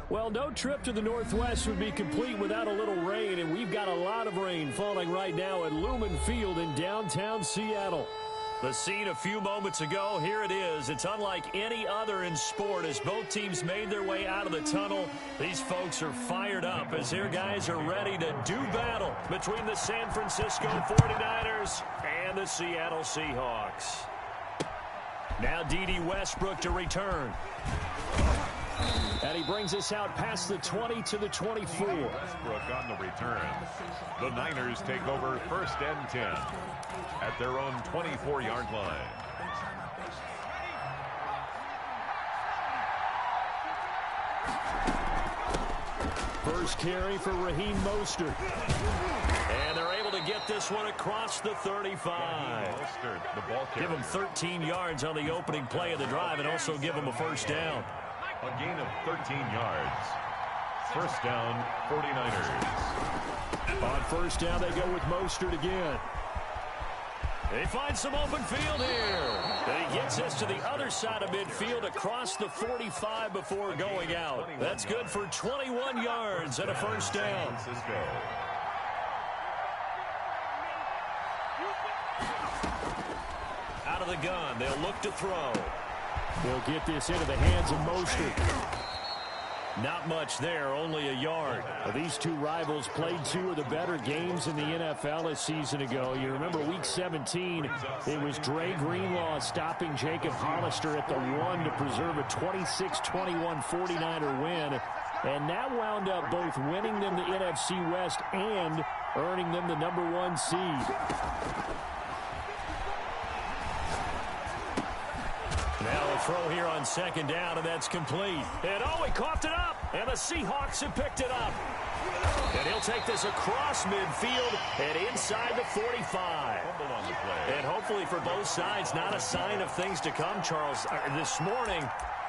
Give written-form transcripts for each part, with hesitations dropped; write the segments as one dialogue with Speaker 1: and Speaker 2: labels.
Speaker 1: Well, no trip to the Northwest would be complete without a little rain, and we've got a lot of rain falling right now at Lumen Field in downtown Seattle. The scene a few moments ago, here it is. It's unlike any other in sport as both teams made their way out of the tunnel. These folks are fired up as their guys are ready to do battle between the San Francisco 49ers and the Seattle Seahawks. Now D.D. Westbrook to return. And he brings us out past the 20 to the 24.
Speaker 2: Westbrook on the return. The Niners take over 1st and 10 at their own 24-yard line.
Speaker 1: First carry for Raheem Mostert. And they're able to get this one across the 35.
Speaker 2: Mostert, the ball carrier.
Speaker 1: Give him 13 yards on the opening play of the drive and also give him a first down.
Speaker 2: A gain of 13 yards. First down, 49ers.
Speaker 1: On first down, they go with Mostert again. They find some open field here. And he gets us to the other side of midfield across the 45 before going out. That's good for 21 yards and a first down. Out of the gun, they'll look to throw. They'll get this into the hands of Mostert. Not much there, only a yard. These two rivals played two of the better games in the NFL a season ago. You remember Week 17, it was Dre Greenlaw stopping Jacob Hollister at the 1 to preserve a 26-21 49er win. And that wound up both winning them the NFC West and earning them the #1 seed. Now a throw here on second down, and that's complete. And he coughed it up, and the Seahawks have picked it up. And he'll take this across midfield and inside the 45. And hopefully for both sides, not a sign of things to come, Charles. This morning,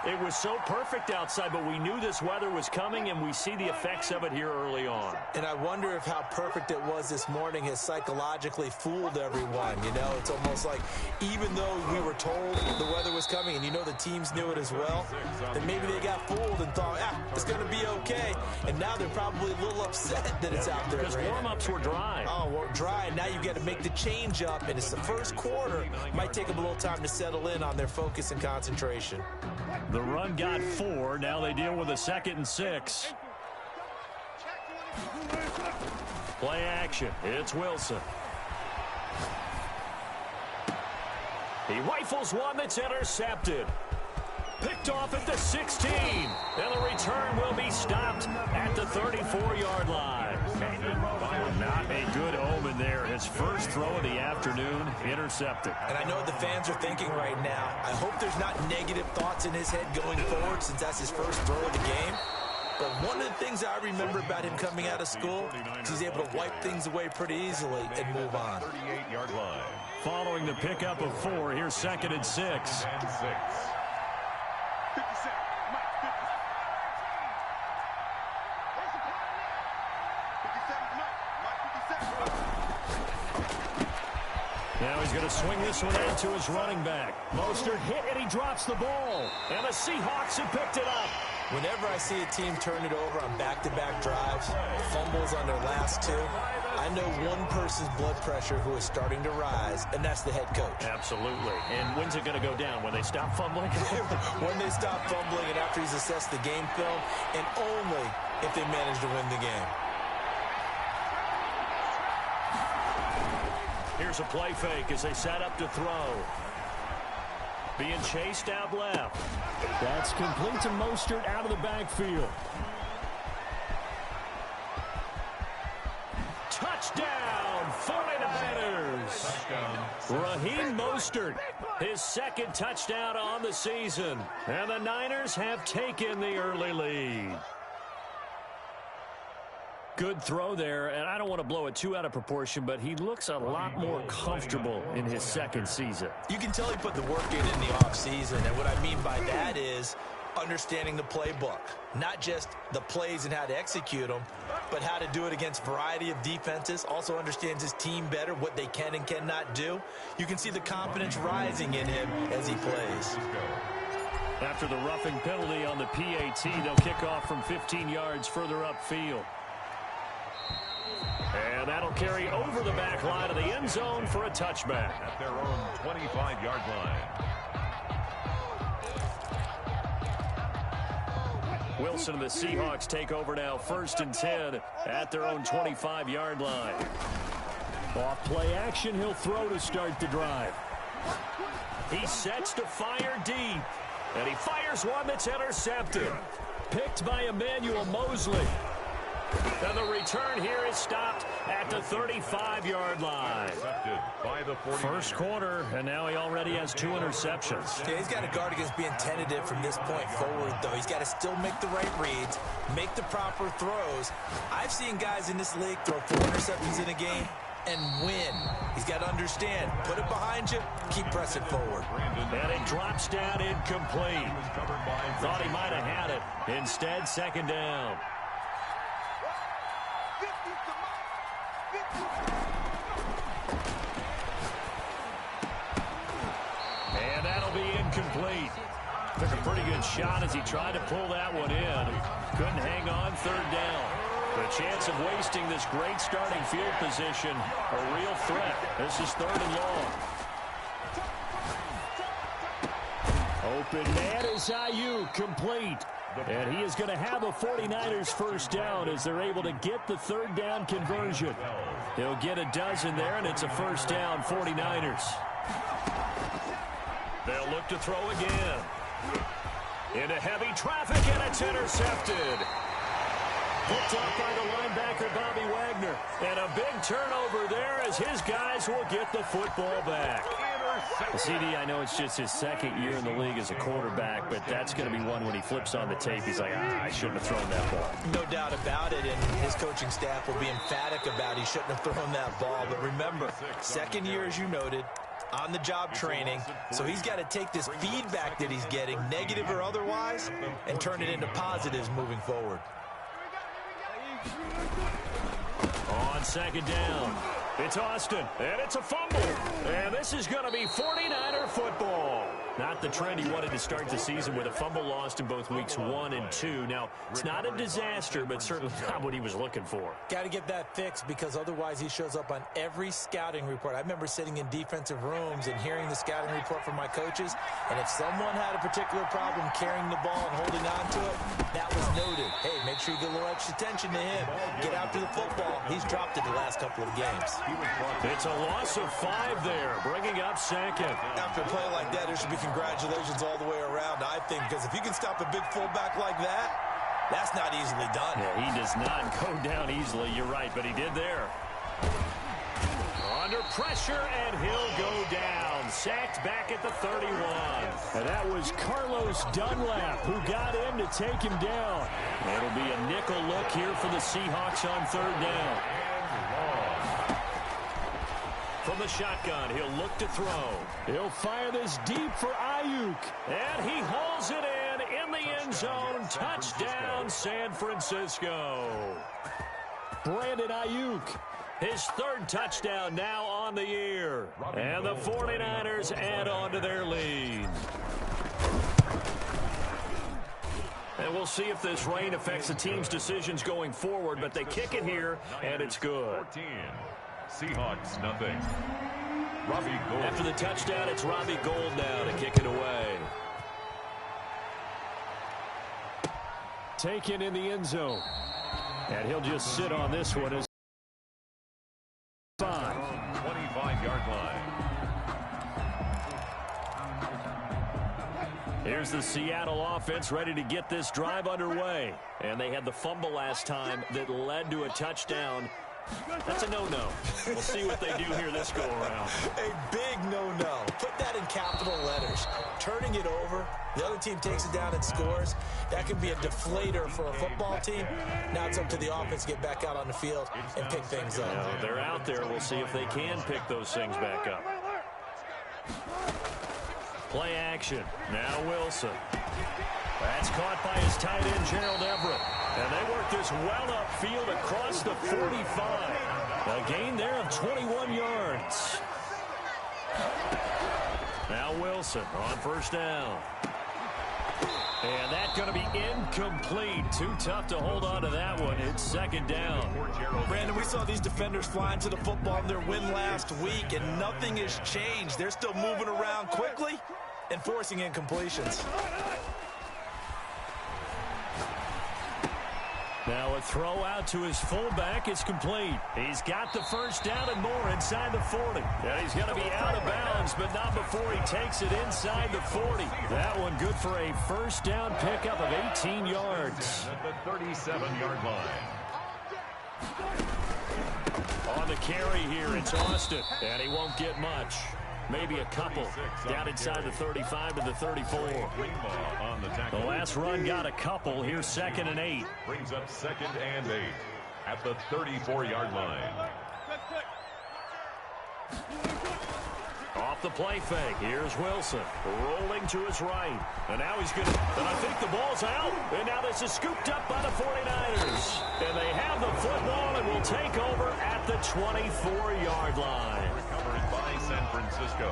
Speaker 1: it was so perfect outside, but we knew this weather was coming, and we see the effects of it here early on.
Speaker 3: And I wonder if how perfect it was this morning has psychologically fooled everyone. You know, it's almost like even though we were told the weather was coming, and you know the teams knew it as well, then maybe they got fooled and thought, it's going to be okay. And now they're probably a little upset that it's out there.
Speaker 1: Because warm-ups were dry.
Speaker 3: Oh, well, dry, and now you've got to make the change up, and it's the first quarter. Might take them a little time to settle in on their focus and concentration.
Speaker 1: The run got 4. Now they deal with a 2nd and 6. Play action. It's Wilson. He rifles one that's intercepted. Picked off at the 16. And the return will be stopped at the 34-yard line. Not a good omen there. His first throw of the afternoon intercepted.
Speaker 3: And I know what the fans are thinking right now. I hope there's not negative thoughts in his head going forward since that's his first throw of the game. But one of the things I remember about him coming out of school is he's able to wipe things away pretty easily and move on.
Speaker 2: 38-yard line.
Speaker 1: Following the pickup of 4, here's 2nd and 6. Now he's going to swing this one out to his running back. Mostert hit and he drops the ball. And the Seahawks have picked it up.
Speaker 3: Whenever I see a team turn it over on back-to-back drives, fumbles on their last 2, I know one person's blood pressure who is starting to rise, and that's the head coach.
Speaker 1: Absolutely. And when's it going to go down? When they stop fumbling?
Speaker 3: When they stop fumbling and after he's assessed the game film, and only if they manage to win the game.
Speaker 1: Here's a play fake as they set up to throw. Being chased out left. That's complete to Mostert out of the backfield. Touchdown, 49ers. Raheem Mostert, his 2nd touchdown on the season. And the Niners have taken the early lead. Good throw there, and I don't want to blow it too out of proportion, but he looks a lot more comfortable in his 2nd season.
Speaker 3: You can tell he put the work in the offseason, and what I mean by that is understanding the playbook. Not just the plays and how to execute them, but how to do it against a variety of defenses. Also understands his team better, what they can and cannot do. You can see the confidence rising in him as he plays.
Speaker 1: After the roughing penalty on the PAT, they'll kick off from 15 yards further upfield. And that'll carry over the back line of the end zone for a touchback.
Speaker 2: At their own 25-yard line.
Speaker 1: Wilson and the Seahawks take over now, 1st and 10 at their own 25-yard line. Off play action, he'll throw to start the drive. He sets to fire deep. And he fires one that's intercepted. Picked by Emmanuel Mosley. And the return here is stopped at the 35-yard line.
Speaker 2: By the
Speaker 1: First quarter, and now he already has 2 interceptions.
Speaker 3: Yeah, he's got to guard against being tentative from this point forward, though. He's got to still make the right reads, make the proper throws. I've seen guys in this league throw 4 interceptions in a game and win. He's got to understand, put it behind you, keep pressing forward.
Speaker 1: And it drops down incomplete. Thought he might have had it. Instead, 2nd down. And that'll be incomplete. Took a pretty good shot as he tried to pull that one in. Couldn't hang on, 3rd down. The chance of wasting this great starting field position, a real threat. This is 3rd and long. Open man is Ayuk, complete. And he is going to have a 49ers first down as they're able to get the 3rd down conversion. He'll get a dozen there, and it's a first down, 49ers. They'll look to throw again. Into heavy traffic, and it's intercepted. Picked up by the linebacker, Bobby Wagner. And a big turnover there as his guys will get the football back. CD, I know it's just his 2nd year in the league as a quarterback, but that's going to be one when he flips on the tape. He's like, I shouldn't have thrown that ball.
Speaker 3: No doubt about it, and his coaching staff will be emphatic about he shouldn't have thrown that ball. But remember, 2nd year, as you noted, on-the-job training, so he's got to take this feedback that he's getting, negative or otherwise, and turn it into positives moving forward.
Speaker 1: On 2nd down, it's Austin, and it's a fumble. And this is going to be 49er football. Not the trend he wanted to start the season with, a fumble lost in both weeks 1 and 2. Now, it's not a disaster, but certainly not what he was looking for.
Speaker 3: Got to get that fixed because otherwise he shows up on every scouting report. I remember sitting in defensive rooms and hearing the scouting report from my coaches, and if someone had a particular problem carrying the ball and holding on to it, that was noted. Hey, make sure you get a little extra attention to him. Get after the football. He's dropped it the last couple of games.
Speaker 1: It's a loss of 5 there, bringing up 2nd.
Speaker 3: After a play like that, there should be congratulations all the way around, I think, because if you can stop a big fullback like that, that's not easily done.
Speaker 1: Yeah, he does not go down easily, you're right, but he did there. Under pressure, and he'll go down. Sacked back at the 31. And that was Carlos Dunlap who got in to take him down. It'll be a nickel look here for the Seahawks on 3rd down. From the shotgun, he'll look to throw. He'll fire this deep for Ayuk. And he hauls it in the end zone. Touchdown, San Francisco. Brandon Ayuk, his 3rd touchdown now on the year. And the 49ers add on to their lead. And we'll see if this rain affects the team's decisions going forward, but they kick it here, and it's good.
Speaker 2: 14. Seahawks, nothing. Robbie Gould.
Speaker 1: After the touchdown, it's Robbie Gould now to kick it away. Taken in the end zone. And he'll just sit on this one as 5.
Speaker 2: 25-yard line.
Speaker 1: Here's the Seattle offense ready to get this drive underway. And they had the fumble last time that led to a touchdown. That's a no-no. We'll see what they do here this go-around.
Speaker 3: A big no-no. Put that in capital letters. Turning it over, the other team takes it down and scores. That could be a deflator for a football team. Now it's up to the offense to get back out on the field and pick things up.
Speaker 1: Now, they're out there. We'll see if they can pick those things back up. Play action. Now Wilson. That's caught by his tight end, Gerald Everett. And they work this well upfield across the 45. A gain there of 21 yards. Now Wilson on first down. And that's going to be incomplete. Too tough to hold on to that one. It's second down.
Speaker 3: Brandon, we saw these defenders fly into the football in their win last week, and nothing has changed. They're still moving around quickly and forcing incompletions.
Speaker 1: Now a throw out to his fullback is complete. He's got the first down and more inside the 40. And he's going to be out of bounds, but not before he takes it inside the 40. That one good for a first down pickup of 18 yards.
Speaker 2: At the 37-yard line.
Speaker 1: On the carry here, it's Austin. And he won't get much. Maybe a couple down inside the 35 to the 34. The last run got a couple. Here's 2nd and 8.
Speaker 2: Brings up 2nd and 8 at the 34-yard line.
Speaker 1: Off the play fake. Here's Wilson rolling to his right. And now he's going to, and I think the ball's out. And now this is scooped up by the 49ers. And they have the football and will take over at the 24-yard line.
Speaker 2: Recovered by San Francisco.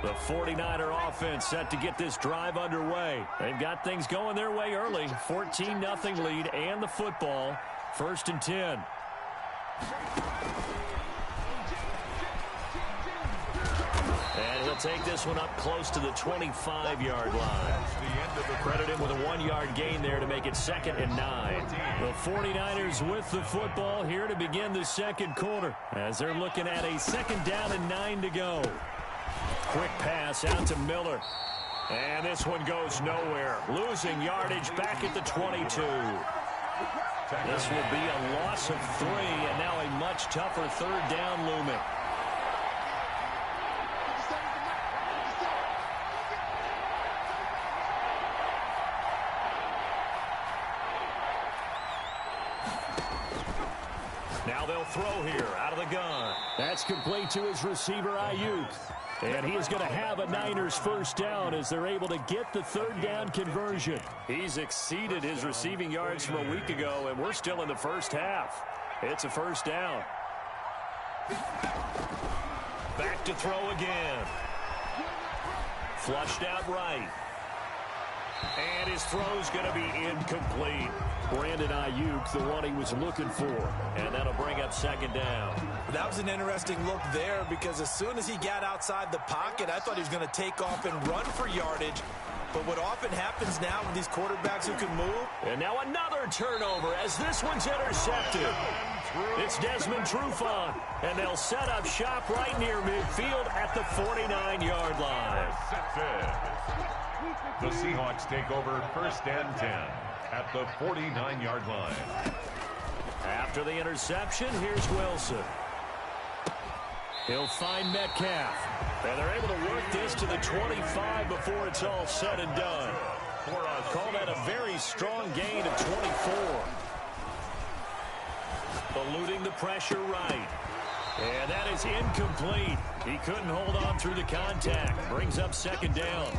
Speaker 1: The 49er offense set to get this drive underway. They've got things going their way early. 14-0 lead and the football. 1st and 10. And he'll take this one up close to the 25-yard line. Credit him with a 1-yard gain there to make it 2nd and 9. The 49ers with the football here to begin the second quarter as they're looking at a 2nd down and 9 to go. Quick pass out to Miller. And this one goes nowhere. Losing yardage back at the 22. This will be a loss of 3 and now a much tougher 3rd down looming. Now they'll throw here out of the gun. That's complete to his receiver, Ayuk. And he is going to have a Niners first down as they're able to get the 3rd down conversion. He's exceeded his receiving yards from a week ago, and we're still in the first half. It's a first down. Back to throw again. Flushed out right. And his throw's going to be incomplete. Brandon Ayuk, the one he was looking for. And that'll bring up 2nd down.
Speaker 3: That was an interesting look there because as soon as he got outside the pocket, I thought he was going to take off and run for yardage. But what often happens now with these quarterbacks who can move.
Speaker 1: And now another turnover as this one's intercepted. It's Desmond Trufant. And they'll set up shop right near midfield at the 49-yard line.
Speaker 2: The Seahawks take over 1st and 10 at the 49-yard line.
Speaker 1: After the interception, here's Wilson. He'll find Metcalf. And they're able to work this to the 25 before it's all said and done. Call that a very strong gain of 24. Eluding the pressure right. And that is incomplete. He couldn't hold on through the contact. Brings up 2nd down.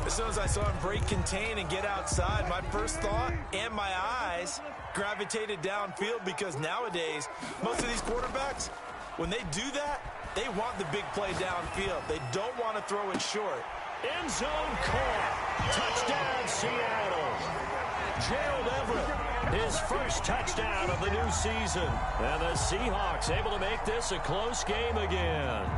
Speaker 3: As soon as I saw him break contain and get outside, my first thought and my eyes gravitated downfield because nowadays, most of these quarterbacks, when they do that, they want the big play downfield. They don't want to throw it short.
Speaker 1: End zone caught. Touchdown, Seattle. Gerald Everett, his first touchdown of the new season. And the Seahawks able to make this a close game again.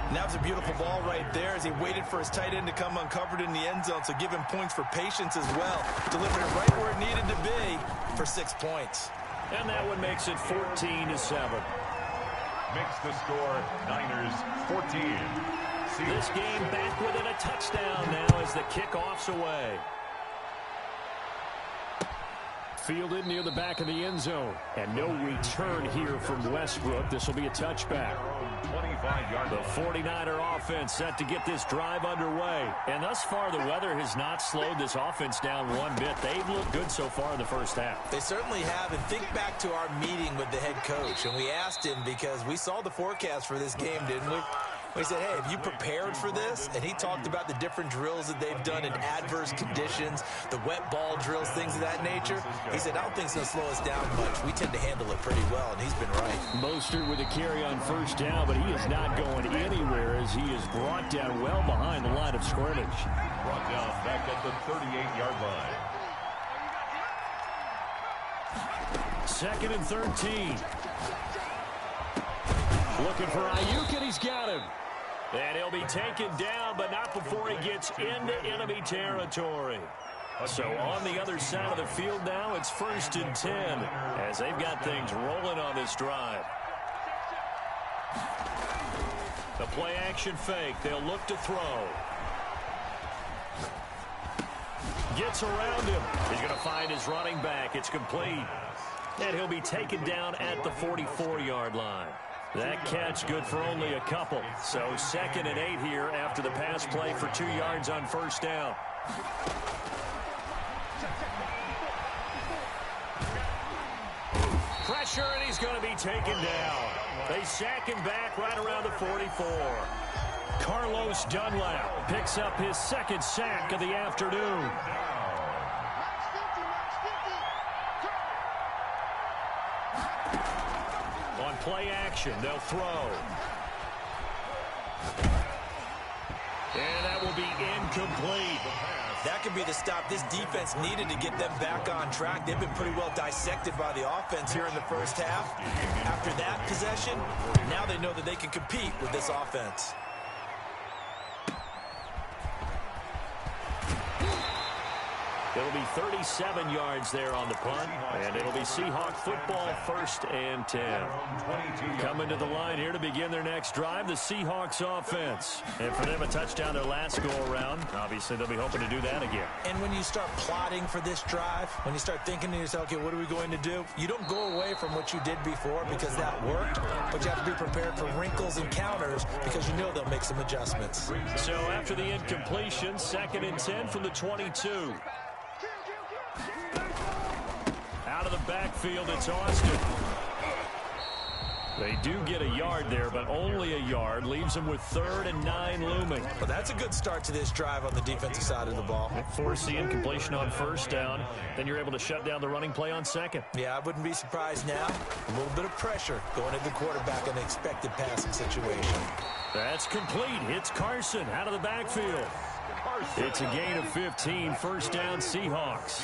Speaker 3: And that was a beautiful ball right there as he waited for his tight end to come uncovered in the end zone, so give him points for patience as well. Delivered it right where it needed to be for 6 points.
Speaker 1: And that one makes it 14-7.
Speaker 2: Makes the score Niners 14.
Speaker 1: This game back within a touchdown now as the kickoff's away. Fielded near the back of the end zone. And no return here from Westbrook. This will be a touchback. The 49er offense set to get this drive underway. And thus far, the weather has not slowed this offense down one bit. They've looked good so far in the first half.
Speaker 3: They certainly have. And think back to our meeting with the head coach. And we asked him because we saw the forecast for this game, didn't we? We said, hey, have you prepared for this? And he talked about the different drills that they've done in adverse conditions, the wet ball drills, things of that nature. He said, I don't think it's going to slow us down much. We tend to handle it pretty well, and he's been right. Mostert with a carry on first down, but he is not going anywhere as he is brought down well behind the line of scrimmage.
Speaker 2: Brought down back at the 38-yard line.
Speaker 1: 2nd and 13. Looking for Ayuk, and he's got him. And he'll be taken down, but not before he gets into enemy territory. So on the other side of the field now, it's 1st and 10 as they've got things rolling on this drive. The play action fake. They'll look to throw. Gets around him. He's going to find his running back. It's complete. And he'll be taken down at the 44-yard line. That catch good for only a couple. So 2nd and 8 here after the pass play for 2 yards on first down. Pressure, and he's going to be taken down. They sack him back right around the 44. Carlos Dunlap picks up his 2nd sack of the afternoon. On play action, they'll throw. And that will be incomplete. That could be the stop this defense needed to get them back on track. They've been pretty well dissected by the offense here in the first half. After that possession, now they know that they can compete with this offense. It'll be 37 yards there on the punt, and it'll be Seahawk football 1st and 10. Coming to the line here to begin their next drive, the Seahawks offense. And for them, a touchdown their last go-around. Obviously, they'll be hoping to do that again. And when you start plotting for this drive, when you start thinking to yourself, okay, what are we going to do? You don't go away from what you did before because that worked, but you have to be prepared for wrinkles and counters because you know they'll make some adjustments. So after the incompletion, 2nd and 10 from the 22. Out of the backfield, it's Austin. They do get a yard there, but only a yard. Leaves them with 3rd and 9 looming. Well, that's a good start to this drive on the defensive side of the ball. Force the incompletion on first down. Then you're able to shut down the running play on 2nd. Yeah, I wouldn't be surprised now. A little bit of pressure going at the quarterback in an expected passing situation. That's complete. It's Carson out of the backfield. It's a gain of 15, 1st down Seahawks.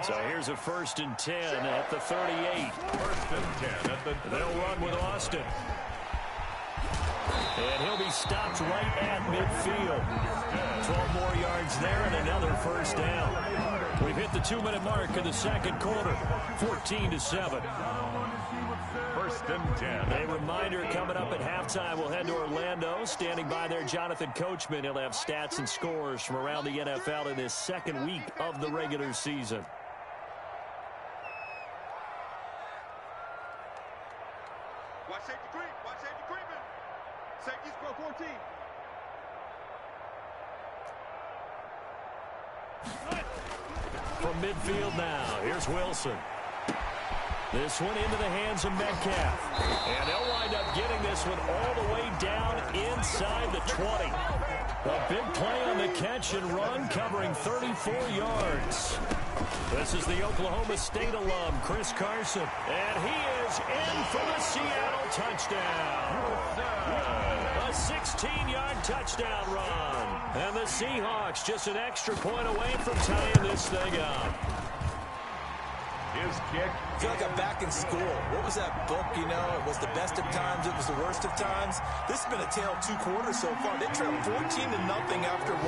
Speaker 1: So here's a 1st and 10 at the 38.
Speaker 2: 1st and 10 at the 38.
Speaker 1: They'll run with Austin. And he'll be stopped right at midfield. 12 more yards there and another 1st down. We've hit the 2-minute mark in the 2nd quarter. 14-7.
Speaker 2: 1st and 10.
Speaker 1: A reminder coming up at halftime, we'll head to Orlando. Standing by there, Jonathan Coachman. He'll have stats and scores from around the NFL in this 2nd week of the regular season.
Speaker 4: Watch safety creep. Watch safety creeping. Safety's pro 14.
Speaker 1: From midfield now, here's Wilson. This one into the hands of Metcalf. And they'll wind up getting this one all the way down inside the 20. A big play on the catch and run, covering 34 yards. This is the Oklahoma State alum, Chris Carson. And he is in for the Seattle touchdown. A 16-yard touchdown run. And the Seahawks just an extra point away from tying this thing up.
Speaker 2: His kick.
Speaker 3: I feel like I'm back in school. What was that book, you know? It was the best of times. It was the worst of times. This has been a tale of 2 quarters so far. They trailed 14-0 after 1.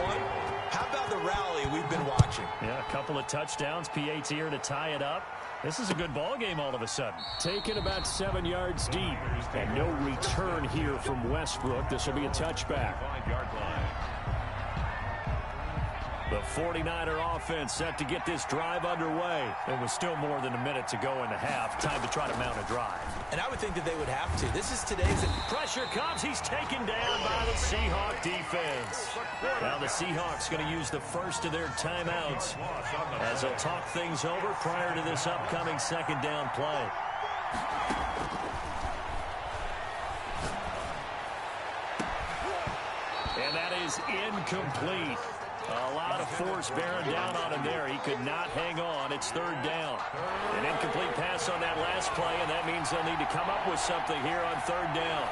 Speaker 3: How about the rally we've been watching?
Speaker 1: Yeah, a couple of touchdowns. PAT here to tie it up. This is a good ball game all of a sudden. Taken about 7 yards deep. And no return here from Westbrook. This will be a touchback.
Speaker 2: 5-yard line.
Speaker 1: The 49er offense set to get this drive underway. It was still more than a minute to go in the half. Time to try to mount a drive.
Speaker 3: And I would think that they would have to. This is today's...
Speaker 1: Pressure comes. He's taken down by the Seahawk defense. Now the Seahawks going to use the first of their timeouts as they'll talk things over prior to this upcoming second down play. And that is incomplete. A lot of force bearing down on him there. He could not hang on. It's third down. An incomplete pass on that last play, and that means they'll need to come up with something here on third down.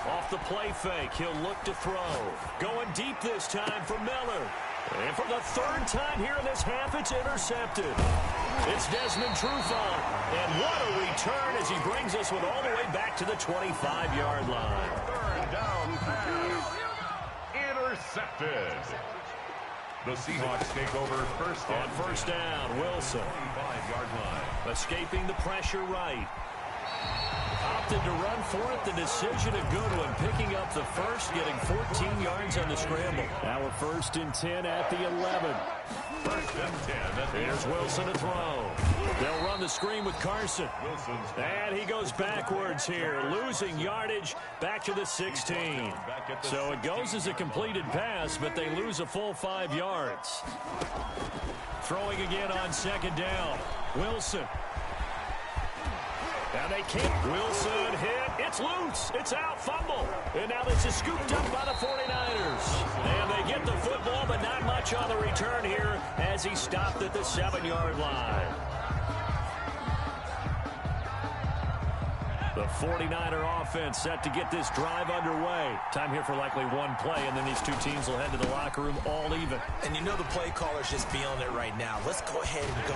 Speaker 1: Off the play fake, he'll look to throw. Going deep this time for Miller. And for the third time here in this half, it's intercepted. It's Desmond Trufant. And what a return as he brings us with all the way back to the 25-yard line.
Speaker 2: Third down pass. Intercepted. The Seahawks take over first
Speaker 1: on first down. Wilson.
Speaker 2: 5-yard line.
Speaker 1: Escaping the pressure right. Opted to run for it. The decision a good one. Picking up the first, getting 14 yards on the scramble. Now we're first and 10 at the 11.
Speaker 2: First and 10.
Speaker 1: Here's Wilson to throw. They'll run the screen with Carson. And he goes backwards here, losing yardage back to the 16. So it goes as a completed pass, but they lose a full 5 yards. Throwing again on second down. Wilson. Now they can't. Wilson hit. It's loose. It's out. Fumble. And now this is scooped up by the 49ers. And they get the football, but not much on the return here as he stopped at the 7-yard line. The 49er offense set to get this drive underway. Time here for likely one play, and then these two teams will head to the locker room all even.
Speaker 3: And you know the play caller's just feeling it right now. Let's go ahead and go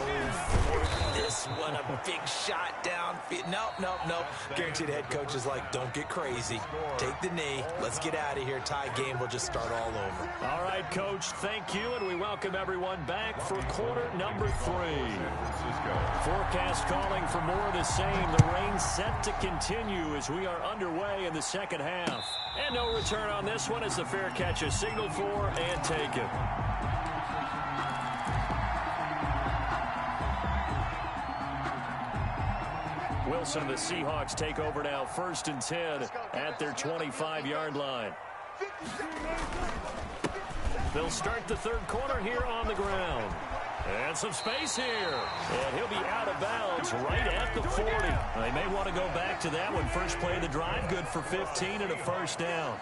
Speaker 3: for this one. A big shot down. Nope. Guaranteed the head coach is like, don't get crazy. Take the knee. Let's get out of here. Tie game will just start all over.
Speaker 1: All right, Coach, thank you, and we welcome everyone back for quarter number 3. Forecast calling for more of the same. The rain set to continue as we are underway in the second half. And no return on this one as the fair catch is signaled for and taken. Wilson and the Seahawks take over now, first and 10 at their 25-yard line. They'll start the third quarter here on the ground. And some space here. And he'll be out of bounds right at the 40. They may want to go back to that one. First play of the drive, good for 15 and a first down.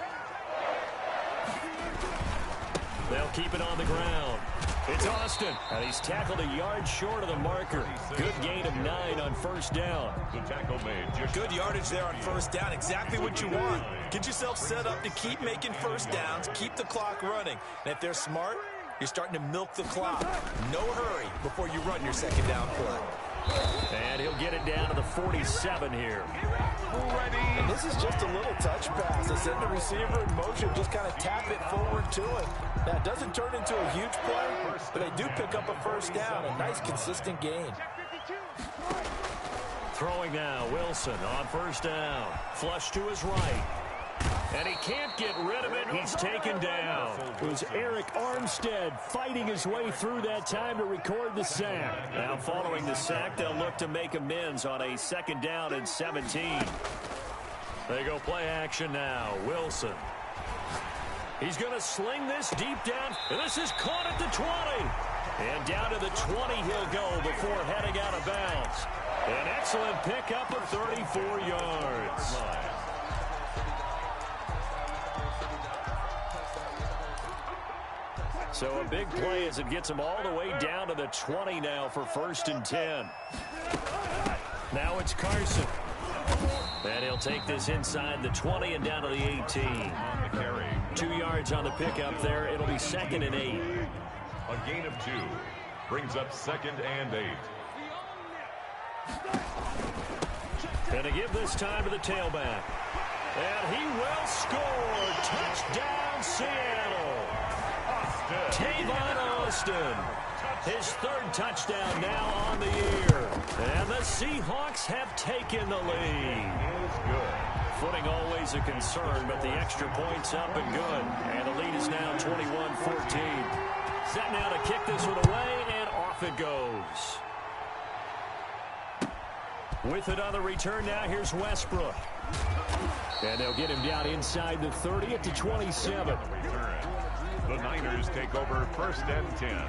Speaker 1: They'll keep it on the ground. It's Austin, and he's tackled a yard short of the marker. Good gain of 9 on first down.
Speaker 2: The tackle made.
Speaker 3: Good yardage there on first down. Exactly what you want. Get yourself set up to keep making first downs, keep the clock running. And if they're smart, you're starting to milk the clock. No hurry before you run your second down play.
Speaker 1: And he'll get it down to the 47 here.
Speaker 3: And this is just a little touch pass. They send the receiver in motion, just kind of tap it forward to him. Now, it doesn't turn into a huge play, but they do pick up a first down, a nice, consistent gain.
Speaker 1: Throwing now, Wilson on first down. Flush to his right. And he can't get rid of it. He's taken down. It was Eric Armstead fighting his way through that time to record the sack. Now following the sack, they'll look to make amends on a second down and 17. They go play action now. Wilson. He's going to sling this deep down. And this is caught at the 20. And down to the 20 he'll go before heading out of bounds. An excellent pickup of 34 yards. So a big play as it gets him all the way down to the 20 now for first and 10. Now it's Carson. And he'll take this inside the 20 and down to the 18. 2 yards on the pickup there. It'll be second and 8.
Speaker 2: A gain of 2 brings up second and 8.
Speaker 1: And to give this time to the tailback. And he will score. Touchdown, Seattle. Tavon Austin, his third touchdown now on the year. And the Seahawks have taken the lead. Footing always a concern, but the extra point's up and good. And the lead is now 21-17. 14. Set now to kick this one away, and off it goes. With another return now, here's Westbrook. And they'll get him down inside the 30 at the 27.
Speaker 2: The Niners take over 1st and 10.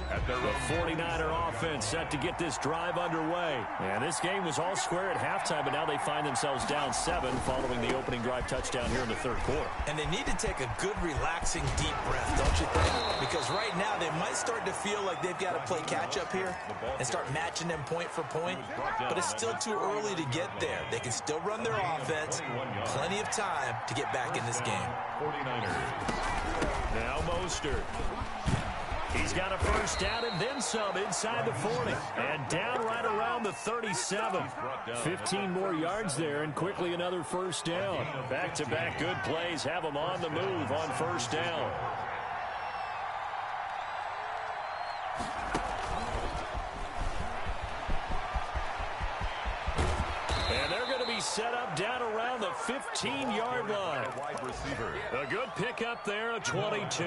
Speaker 2: At their
Speaker 1: 49er offense set to get this drive underway. And this game was all square at halftime, but now they find themselves down 7 following the opening drive touchdown here in the 3rd quarter.
Speaker 3: And they need to take a good, relaxing, deep breath, don't you think? Because right now they might start to feel like they've got to play catch-up here and start matching them point for point. But it's still too early to get there. They can still run their offense. Plenty of time to get back in this game.
Speaker 2: 49ers.
Speaker 1: Now Mostert. He's got a first down and then some inside the 40. And down right around the 37. 15 more yards there and quickly another first down. Back-to-back good plays have them on the move on first down. And they're going to be set up down around the 15-yard line. A good pickup there, a 22.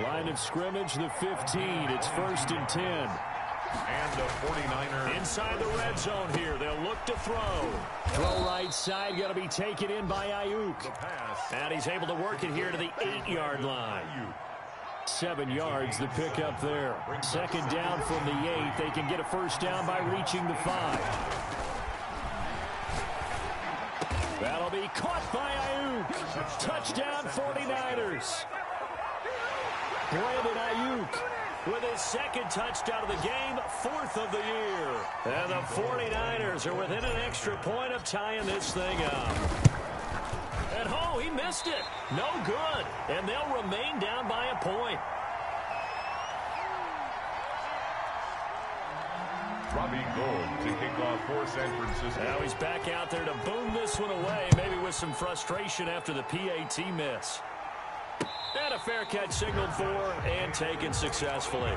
Speaker 1: Line of scrimmage, the 15. It's 1st and 10.
Speaker 2: And the 49er.
Speaker 1: Inside the red zone here. They'll look to throw. Throw right side, going to be taken in by Ayuk. And he's able to work it here to the 8-yard line. 7 yards, the pickup there. 2nd down from the 8. They can get a first down by reaching the 5. That'll be caught by Ayuk. Touchdown 49ers. Brandon Ayuk with his 2nd touchdown of the game, 4th of the year. And the 49ers are within an extra point of tying this thing up. And oh, he missed it. No good. And they'll remain down by a point.
Speaker 2: Robbie Gould to kick off for San Francisco.
Speaker 1: Now he's back out there to boom this one away, maybe with some frustration after the PAT miss. And a fair catch signaled for and taken successfully.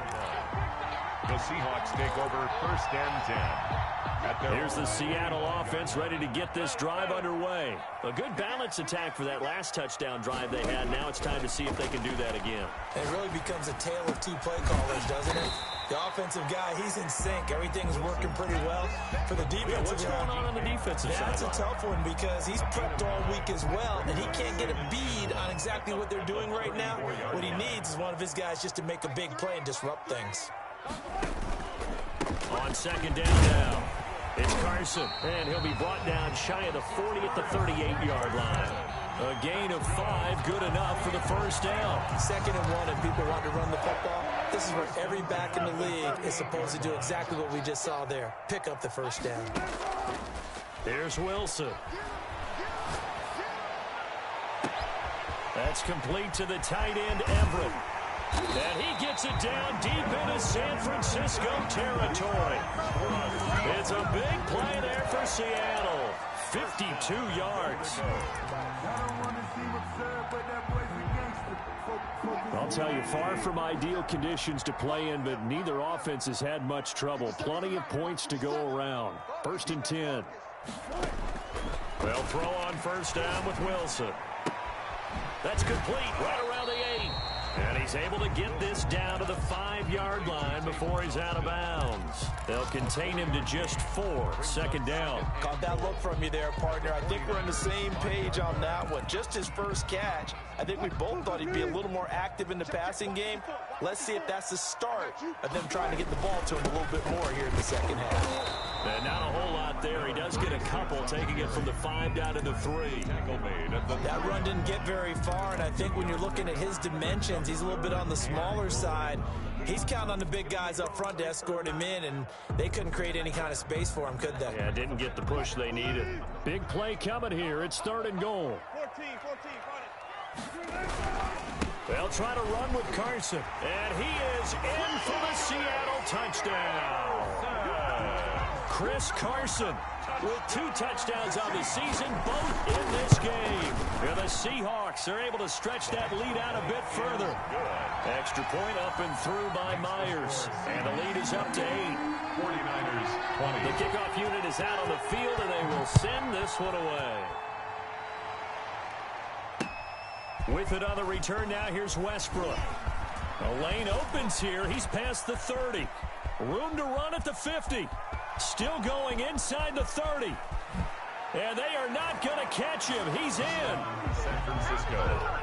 Speaker 2: The Seahawks take over 1st and 10.
Speaker 1: Here's the Seattle offense ready to get this drive underway. A good balance attack for that last touchdown drive they had. Now it's time to see if they can do that again.
Speaker 3: It really becomes a tale of 2 play callers, doesn't it? The offensive guy, he's in sync. Everything's working pretty well. For the defensive
Speaker 1: what's going on the defensive side?
Speaker 3: That's a tough one because he's prepped all week as well, and he can't get a bead on exactly what they're doing right now. What he needs is one of his guys just to make a big play and disrupt things.
Speaker 1: On 2nd down now, it's Carson, and he'll be brought down shy of the 40 at the 38-yard line. A gain of 5, good enough for the first down. 2nd and 1, and people want to run the football. This is where every back in the league is supposed to do exactly what we just saw there. Pick up the first down. Here's Wilson. That's complete to the tight end, Everett. And he gets it down deep into San Francisco territory. It's a big play there for Seattle. 52 yards. I'll tell you, far from ideal conditions to play in, but neither offense has had much trouble. Plenty of points to go around. 1st and 10. They'll throw on first down with Wilson. That's complete right around the 8. And he's able to get this down to the 5-yard line before he's out of bounds. They'll contain him to just 4. 2nd down.
Speaker 3: Got that look from you there, partner. I think we're on the same page on that one. Just his first catch. I think we both thought he'd be a little more active in the passing game. Let's see if that's the start of them trying to get the ball to him a little bit more here in the 2nd half.
Speaker 1: And not a whole lot there. He does get a couple, taking it from the 5 down to the 3.
Speaker 3: That run didn't get very far, and I think when you're looking at his dimensions, he's a little bit on the smaller side. He's counting on the big guys up front to escort him in, and they couldn't create any kind of space for him, could they?
Speaker 1: Yeah, didn't get the push they needed. Big play coming here. It's 3rd and goal.
Speaker 4: 14.
Speaker 1: They'll try to run with Carson, and he is in for the Seattle touchdown. Chris Carson with 2 touchdowns on the season, both in this game. And the Seahawks are able to stretch that lead out a bit further. Extra point up and through by Myers. And the lead is up to 8.
Speaker 2: 49ers 20.
Speaker 1: The kickoff unit is out on the field, and they will send this one away. With it on the return now, here's Westbrook. The lane opens here. He's past the 30. Room to run at the 50. Still going inside the 30. And they are not going to catch him. He's in.
Speaker 2: San Francisco.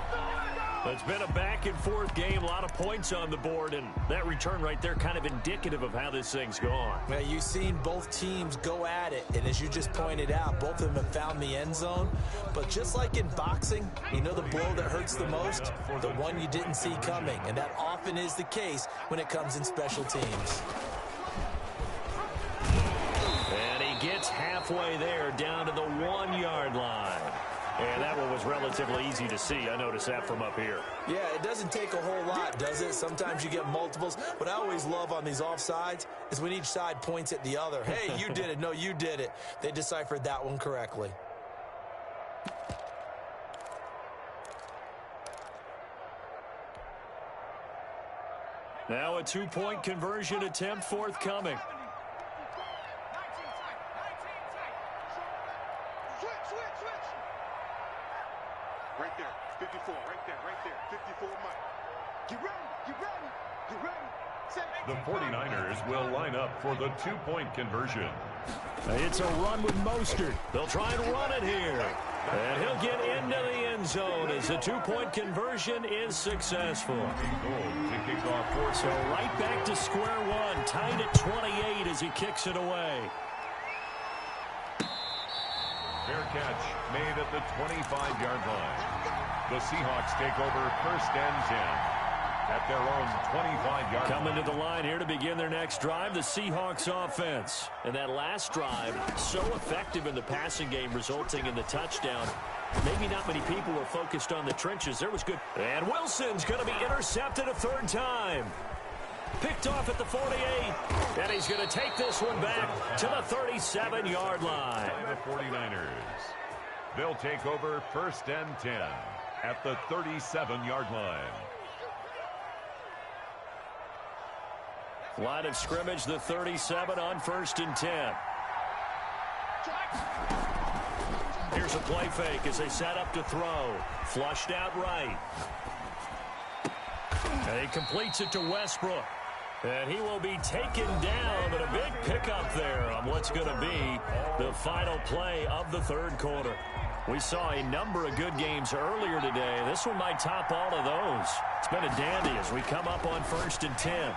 Speaker 1: It's been a back-and-forth game, a lot of points on the board, and that return right there kind of indicative of how this thing's gone.
Speaker 3: Well, you've seen both teams go at it, and as you just pointed out, both of them have found the end zone. But just like in boxing, you know the blow that hurts the most? The one you didn't see coming, and that often is the case when it comes in special teams.
Speaker 1: And he gets halfway there, down to the 1-yard line. And that one was relatively easy to see. I noticed that from up here.
Speaker 3: Yeah, it doesn't take a whole lot, does it? Sometimes you get multiples. What I always love on these offsides is when each side points at the other. Hey, you did it. No, you did it. They deciphered that one correctly.
Speaker 1: Now a 2-point conversion attempt forthcoming.
Speaker 4: Right there, 54, right there, 54 Mike. Get ready, get ready, get ready.
Speaker 2: The 49ers will line up for the 2-point conversion.
Speaker 1: It's a run with Mostert. They'll try and run it here. And he'll get into the end zone as the 2-point conversion is successful.
Speaker 2: To kick off
Speaker 1: So right back to square one, tied at 28 as he kicks it away.
Speaker 2: Fair catch made at the 25-yard line. The Seahawks take over first and 10 at their own 25-yard line.
Speaker 1: Coming to the line here to begin their next drive, the Seahawks offense. And that last drive, so effective in the passing game, resulting in the touchdown. Maybe not many people were focused on the trenches. There was good. And Wilson's going to be intercepted a third time. Picked off at the 48, and he's going to take this one back to the 37-yard line.
Speaker 2: The 49ers. They'll take over first and 10 at the 37-yard line.
Speaker 1: Line of scrimmage, the 37 on first and 10. Here's a play fake as they set up to throw. Flushed out right. And he completes it to Westbrook. And he will be taken down, but a big pickup there on what's going to be the final play of the third quarter. We saw a number of good games earlier today. This one might top all of those. It's been a dandy as we come up on first and 10.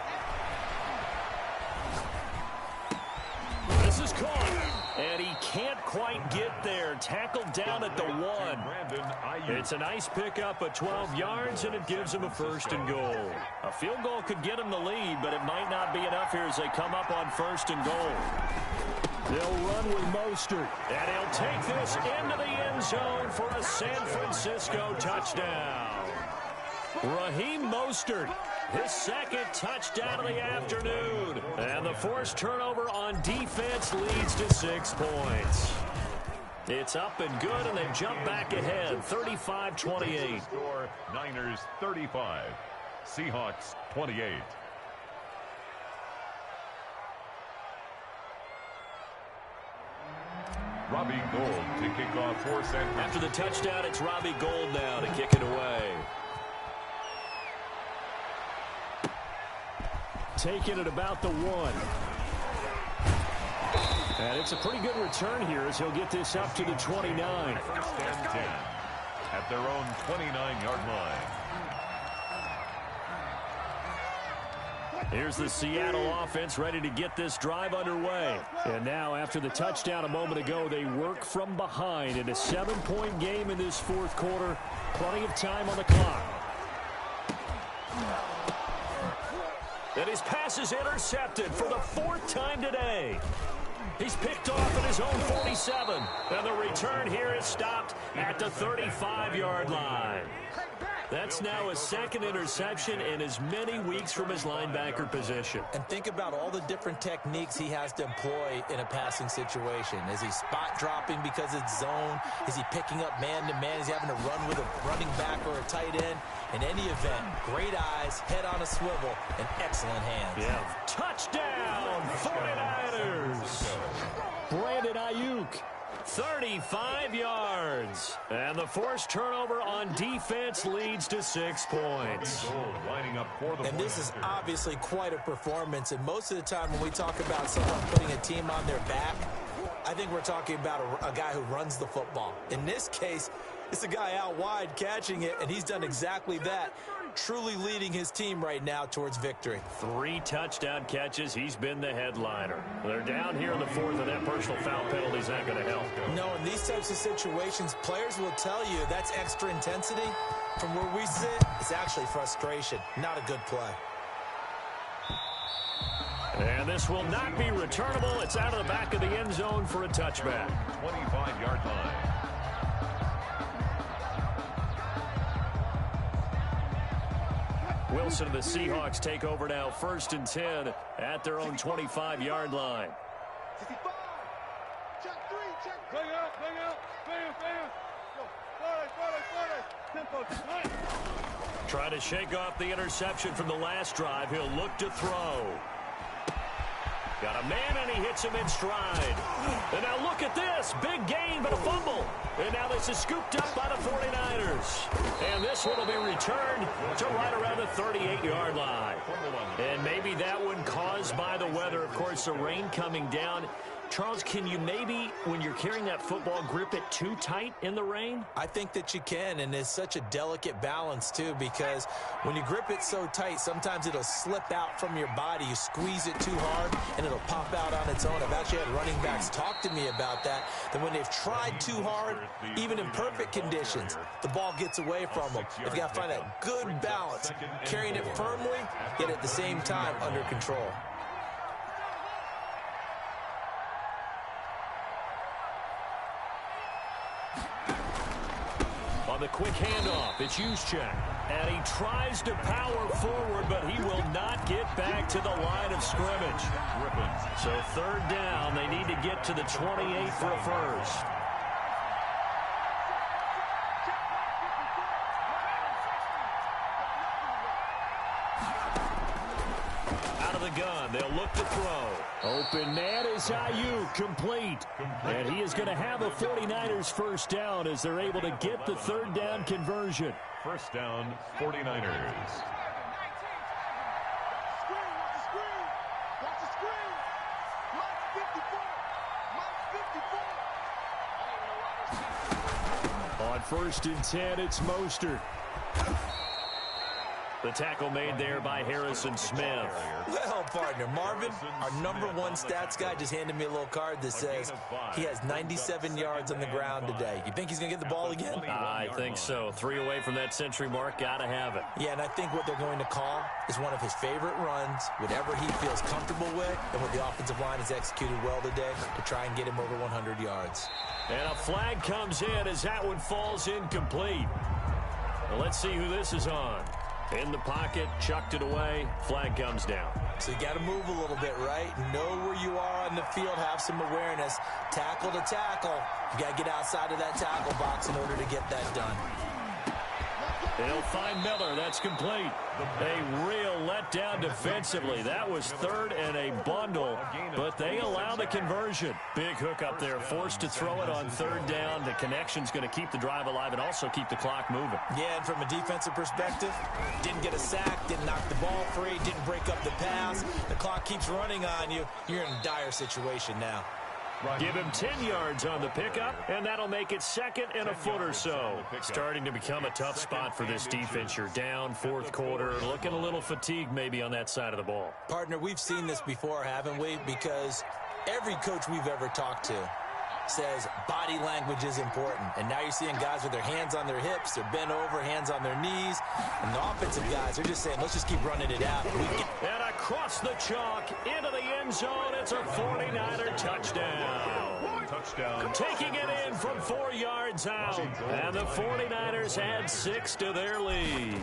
Speaker 1: This is caught. And he can't quite get there. Tackled down at the 1. It's a nice pickup of 12 yards, and it gives him a first and goal. A field goal could get him the lead, but it might not be enough here as they come up on first and goal. They'll run with Mostert, and he'll take this into the end zone for a San Francisco touchdown. Raheem Mostert, his second touchdown of the afternoon. And the forced turnover on defense leads to 6 points. It's up and good, and they jump back ahead, 35-28.
Speaker 2: Score, Niners 35, Seahawks 28. Robbie Gould to kick off for San Francisco.
Speaker 1: After the touchdown, it's Robbie Gould now to kick it away. Taking it about the 1. And it's a pretty good return here as he'll get this up to the 29.
Speaker 2: First and 10 at their own 29-yard line.
Speaker 1: Here's the Seattle offense ready to get this drive underway. And now after the touchdown a moment ago, they work from behind in a 7-point game in this fourth quarter. Plenty of time on the clock. And his pass is intercepted for the 4th time today. He's picked off at his own 47. And the return here is stopped at the 35-yard line. That's now his second interception in as many weeks from his linebacker position.
Speaker 3: And think about all the different techniques he has to employ in a passing situation. Is he spot dropping because it's zone? Is he picking up man-to-man? Is he having to run with a running back or a tight end? In any event, great eyes, head on a swivel, and excellent hands.
Speaker 1: Yeah. Touchdown, 49ers! Brandon Ayuk. 35 yards. And the forced turnover on defense leads to 6 points.
Speaker 3: And this is obviously quite a performance. And most of the time when we talk about someone putting a team on their back, I think we're talking about a guy who runs the football. In this case, it's a guy out wide catching it, and he's done exactly that, truly leading his team right now towards victory.
Speaker 1: 3 touchdown catches. He's been the headliner. They're down here in the 4th, and that personal foul penalty is not going to help.
Speaker 3: No, in these types of situations, players will tell you that's extra intensity. From where we sit, it's actually frustration. Not a good play.
Speaker 1: And this will not be returnable. It's out of the back of the end zone for a touchback.
Speaker 2: 25-yard line.
Speaker 1: Wilson and the Seahawks take over now, 1st and 10 at their own 25-yard line.
Speaker 4: 65. Check 3. Check. Bring out. Bam. Go. Tempo.
Speaker 1: Try to shake off the interception from the last drive. He'll look to throw. Got a man, and he hits him in stride. And now look at this. Big gain, but a fumble. And now this is scooped up by the 49ers. And this one will be returned to right around the 38-yard line. And maybe that one caused by the weather. Of course, the rain coming down. Charles, can you maybe, when you're carrying that football, grip it too tight in the rain?
Speaker 3: I think that you can, and it's such a delicate balance, too, because when you grip it so tight, sometimes it'll slip out from your body. You squeeze it too hard, and it'll pop out on its own. I've actually had running backs talk to me about that when they've tried too hard, even in perfect conditions, the ball gets away from them. You've got to find that good balance, carrying it firmly, yet at the same time under control.
Speaker 1: On the quick handoff, it's Juszczyk. And he tries to power forward, but he will not get back to the line of scrimmage. So 3rd down, they need to get to the 28 for a first. Out of the gun, they'll look to throw. Open man is Ayuk, complete. And he is going to have a 49ers first down as they're able to get the 3rd down conversion.
Speaker 2: First down, 49ers.
Speaker 1: On 1st and 10, it's Mostert. The tackle made there by Harrison Smith.
Speaker 3: Well, partner, Marvin, our #1 stats guy, just handed me a little card that says he has 97 yards on the ground today. You think he's going to get the ball again?
Speaker 1: I think so. 3 away from that century mark. Got to have it.
Speaker 3: Yeah, and I think what they're going to call is one of his favorite runs, whatever he feels comfortable with, and what the offensive line has executed well today to try and get him over 100 yards.
Speaker 1: And a flag comes in as that one falls incomplete. Well, let's see who this is on. In the pocket, chucked it away, flag comes down.
Speaker 3: So you got to move a little bit, right? Know where you are on the field, have some awareness. Tackle to tackle. You got to get outside of that tackle box in order to get that done.
Speaker 1: They'll find Miller. That's complete. A real letdown defensively. That was 3rd and a bundle, but they allow the conversion. Big hook up there, forced to throw it on 3rd down. The connection's going to keep the drive alive and also keep the clock moving.
Speaker 3: Yeah, and from a defensive perspective, didn't get a sack, didn't knock the ball free, didn't break up the pass. The clock keeps running on you. You're in a dire situation now.
Speaker 1: Give him 10 yards on the pickup, and that'll make it 2nd and a foot or so. Starting to become a tough spot for this defense. You're down 4th quarter, looking a little fatigued maybe on that side of the ball.
Speaker 3: Partner, we've seen this before, haven't we? Because every coach we've ever talked to says body language is important. And now you're seeing guys with their hands on their hips, they're bent over, hands on their knees. And the offensive guys are just saying, let's just keep running it out.
Speaker 1: And across the chalk, into the end zone, it's a 49er touchdown. Taking it in from 4 yards out. And the 49ers add 6 to their lead.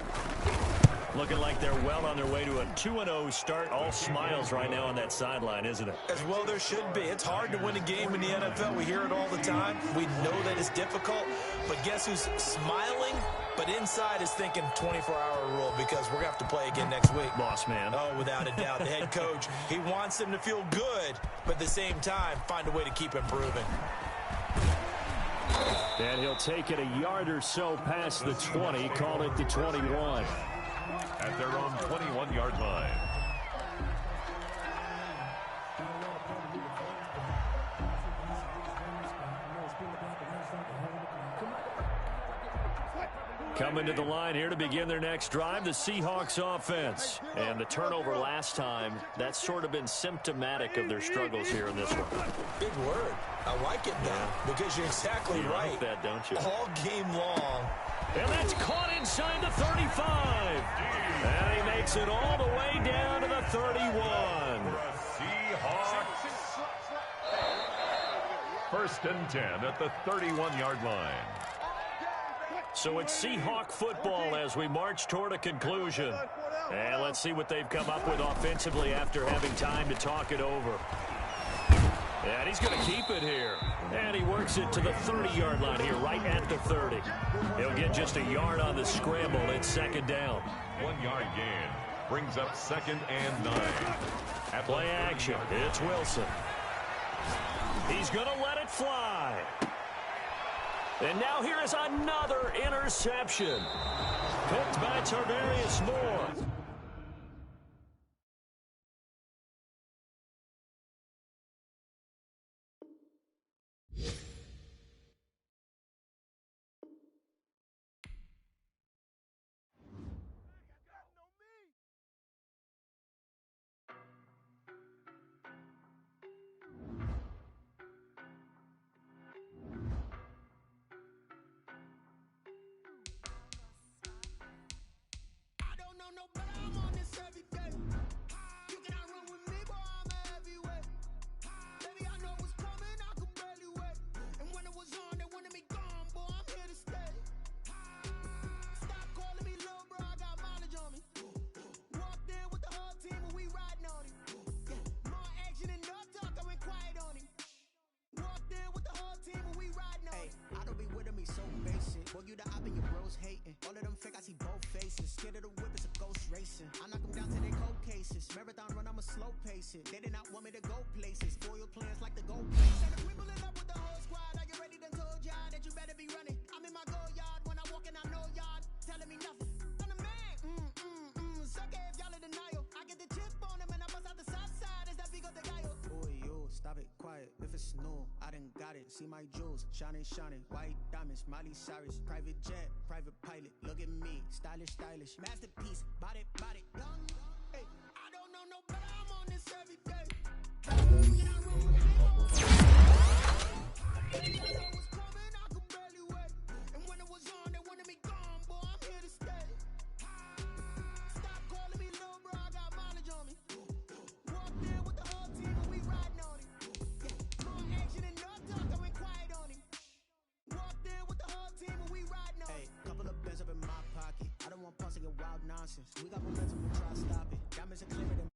Speaker 1: Looking like they're well on their way to a 2-0 start. All smiles right now on that sideline, isn't it?
Speaker 3: As well there should be. It's hard to win a game in the NFL. We hear it all the time. We know that it's difficult. But guess who's smiling? But inside is thinking 24-hour rule because we're going to have to play again next week.
Speaker 1: Boss man.
Speaker 3: Oh, without a doubt. The head coach, he wants them to feel good, but at the same time, find a way to keep improving.
Speaker 1: And he'll take it a yard or so past the 20, call it the 21.
Speaker 2: At their own 21-yard line.
Speaker 1: Coming to the line here to begin their next drive, the Seahawks offense. And the turnover last time, that's sort of been symptomatic of their struggles here in this one.
Speaker 3: Big word. I like it now because you're exactly right.
Speaker 1: Like that, don't you?
Speaker 3: All game long.
Speaker 1: And that's caught inside the 35. And he makes it all the way down to the 31.
Speaker 2: Seahawks. First and 10 at the 31-yard line.
Speaker 1: So it's Seahawk football as we march toward a conclusion. And let's see what they've come up with offensively after having time to talk it over. And he's going to keep it here. And he works it to the 30-yard line here, right at the 30. He'll get just a yard on the scramble. It's second down.
Speaker 2: 1 yard gain brings up second and 9.
Speaker 1: At play action, it's Wilson. He's going to let it fly. And now here is another interception. Picked by Tarvarius Moore.
Speaker 5: Boy, you the op and your bros hating. All of them fake, I see both faces. Scared of the whip, it's a ghost racing. I knock them down to their cold cases. Marathon run, I'ma slow pace it. They did not want me to go places. Foil plans like the gold place. And if we pulling up with the whole squad, are you ready? Done told y'all that you better be running. I'm in my go yard. When I walk in, I know y'all telling me nothing. I'm the man. Suck if y'all in denial. I get the chip on them and I bust out the south side. Is that big of the guy? Boy, yo, stop it, quiet. If it's new, I done got it. See my jewels, shining, shining. White diamonds, Miley Cyrus. Private jet, private pilot. Look at me, stylish, stylish. Masterpiece, body, body. Young, hey, I don't know no better. I'm on this every day. We got momentum, we try to stop it. Diamonds are clearer than